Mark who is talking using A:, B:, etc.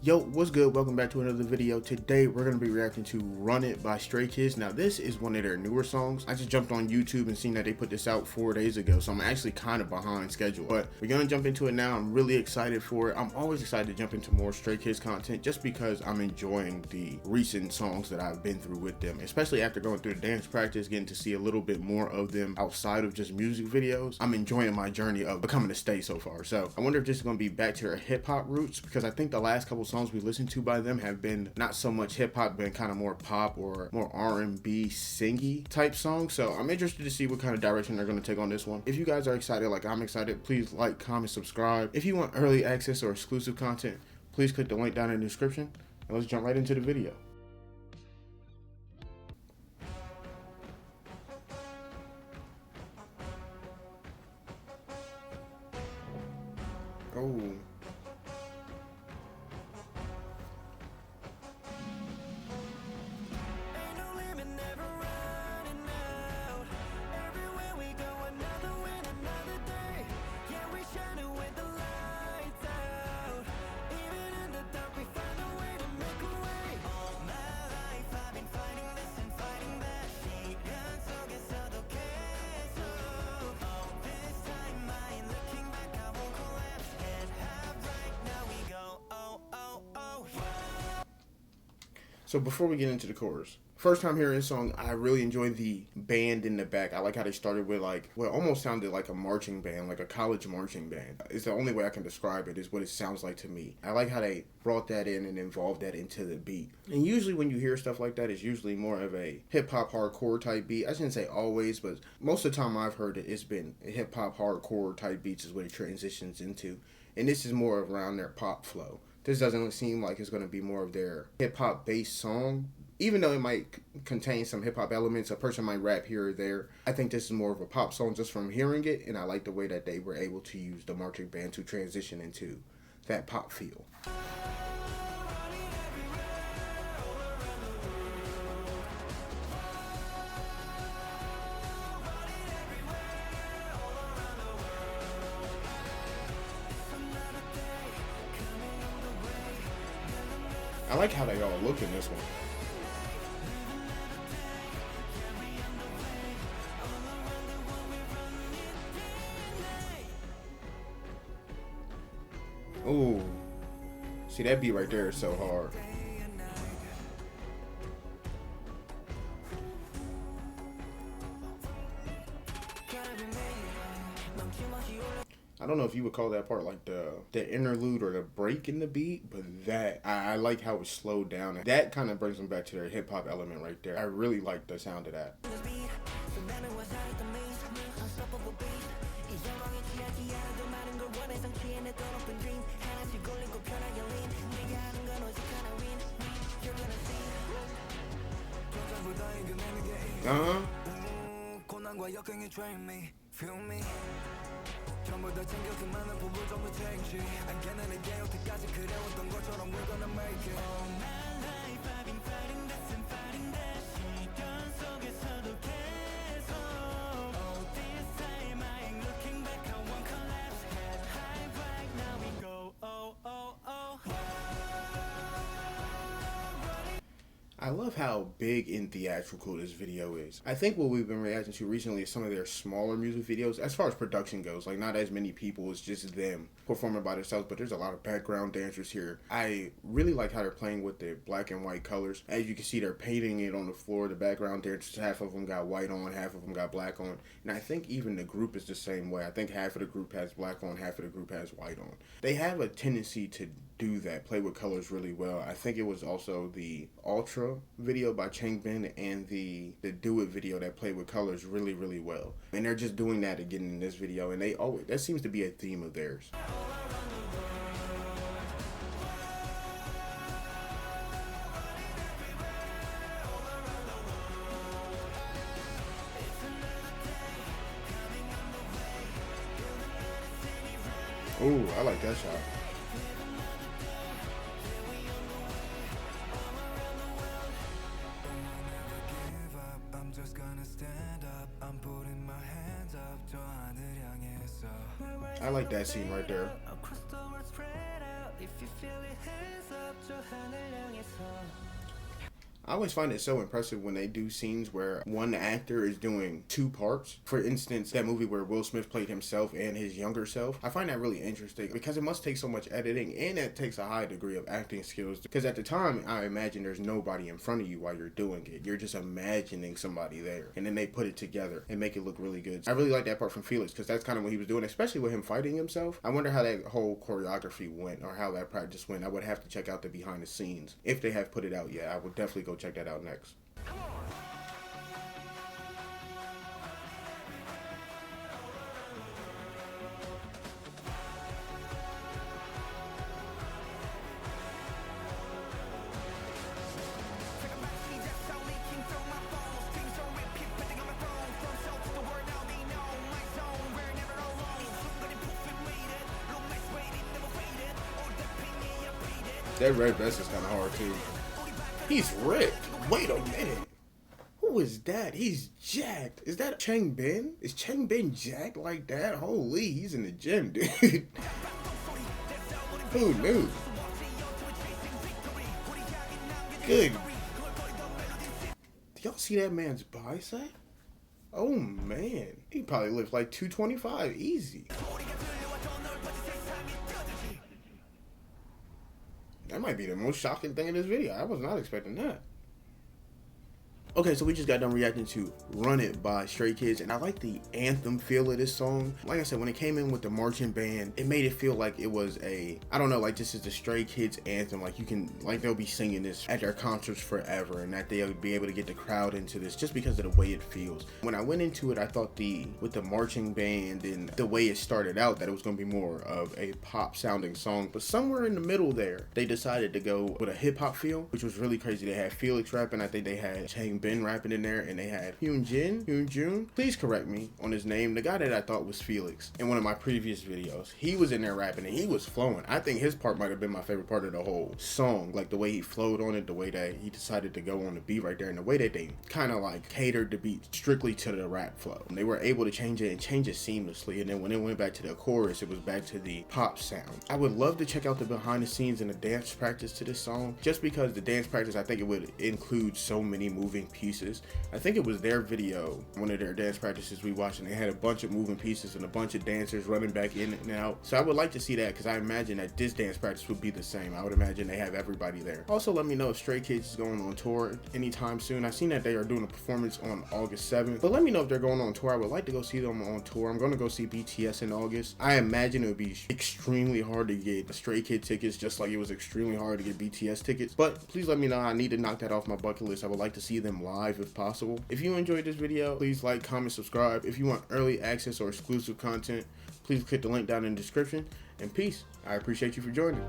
A: Yo, what's good? Welcome back to another video. Today we're going to be reacting to Run It by Stray Kids. Now this is one of their newer songs. I just jumped on YouTube and seen that they put this out 4 days ago, so I'm actually kind of behind schedule. But we're going to jump into it now. I'm really excited for it. I'm always excited to jump into more Stray Kids content just because I'm enjoying the recent songs that I've been through with them, especially after going through the dance practice, getting to see a little bit more of them outside of just music videos. I'm enjoying my journey of becoming a Stay so far. So I wonder if this is going to be back to their hip hop roots, because I think the last couple songs we listened to by them have been not so much hip hop, been kind of more pop or more R&B singy type songs. So I'm interested to see what kind of direction they're going to take on this one. If you guys are excited like I'm excited, please like, comment, subscribe. If you want early access or exclusive content, please click the link down in the description, and let's jump right into the video. Oh. So before we get into the chorus, first time hearing this song, I really enjoyed the band in the back. I like how they started with like what almost sounded like a marching band, like a college marching band. It's the only way I can describe it, is what it sounds like to me. I like how they brought that in and involved that into the beat. And usually when you hear stuff like that, it's usually more of a hip-hop hardcore type beat. I shouldn't say always, but most of the time I've heard it, it's been hip-hop hardcore type beats is what it transitions into. And this is more around their pop flow. This doesn't seem like it's going to be more of their hip-hop based song. Even though it might contain some hip-hop elements, a person might rap here or there. I think this is more of a pop song just from hearing it, and I like the way that they were able to use the marching band to transition into that pop feel. I like how they all look in this one. Ooh. See, that beat right there is so hard. I don't know if you would call that part like the interlude or the break in the beat, but that I like how it's slowed down. And that kind of brings them back to their hip hop element right there. I really like the sound of that. Uh-huh. I love how big and theatrical this video is. I think what we've been reacting to recently is some of their smaller music videos. As far as production goes, like not as many people, it's just them performing by themselves, but there's a lot of background dancers here. I really like how they're playing with the black and white colors. As you can see, they're painting it on the floor. The background dancers, half of them got white on, half of them got black on. And I think even the group is the same way. I think half of the group has black on, half of the group has white on. They have a tendency to do that, play with colors really well. I think it was also the Ultra video by Changbin and the Do It video that played with colors really, really well. And they're just doing that again in this video, and they always, that seems to be a theme of theirs. Ooh, I like that shot. I like that scene right there. I always find it so impressive when they do scenes where one actor is doing two parts. For instance, that movie where Will Smith played himself and his younger self. I find that really interesting because it must take so much editing, and it takes a high degree of acting skills, because at the time I imagine there's nobody in front of you while you're doing it. You're just imagining somebody there, and then they put it together and make it look really good. I really like that part from Felix, because that's kind of what he was doing, especially with him fighting himself. I wonder how that whole choreography went, or how that practice went. I would have to check out the behind the scenes. If they have put it out yet, I would definitely go check that out next. That red vest is kind of hard too. He's ripped. Wait a minute. Who is that? He's jacked. Is that Changbin? Is Changbin jacked like that? Holy, he's in the gym, dude. Who knew? Good. Do y'all see that man's bicep? Oh man, he probably lifts like 225 easy. That might be the most shocking thing in this video. I was not expecting that. Okay, so we just got done reacting to Run It by Stray Kids, and I like the anthem feel of this song. Like I said, when it came in with the marching band, it made it feel like it was I don't know, like this is the Stray Kids anthem. Like like they'll be singing this at their concerts forever, and that they'll be able to get the crowd into this just because of the way it feels. When I went into it, I thought with the marching band and the way it started out, that it was going to be more of a pop sounding song, but somewhere in the middle there, they decided to go with a hip hop feel, which was really crazy. They had Felix rapping, I think they had Changbin rapping in there, and they had Hyunjun, please correct me on his name, the guy that I thought was Felix in one of my previous videos. He was in there rapping and he was flowing. I think his part might have been my favorite part of the whole song, like the way he flowed on it, the way that he decided to go on the beat right there, and the way that they kind of like catered the beat strictly to the rap flow. And they were able to change it seamlessly, and then when it went back to the chorus, it was back to the pop sound. I would love to check out the behind the scenes and the dance practice to this song, just because the dance practice, I think it would include so many moving pieces. I think it was their video, one of their dance practices we watched, and they had a bunch of moving pieces and a bunch of dancers running back in and out. So I would like to see that, because I imagine that this dance practice would be the same. I would imagine they have everybody there. Also, let me know if Stray Kids is going on tour anytime soon. I've seen that they are doing a performance on August 7th, but let me know if they're going on tour. I would like to go see them on tour. I'm going to go see BTS in August. I imagine it would be extremely hard to get Stray Kid tickets, just like it was extremely hard to get BTS tickets. But please let me know. I need to knock that off my bucket list. I would like to see them live if possible. If you enjoyed this video, please like, comment, subscribe. If you want early access or exclusive content, please click the link down in the description. And peace. I appreciate you for joining.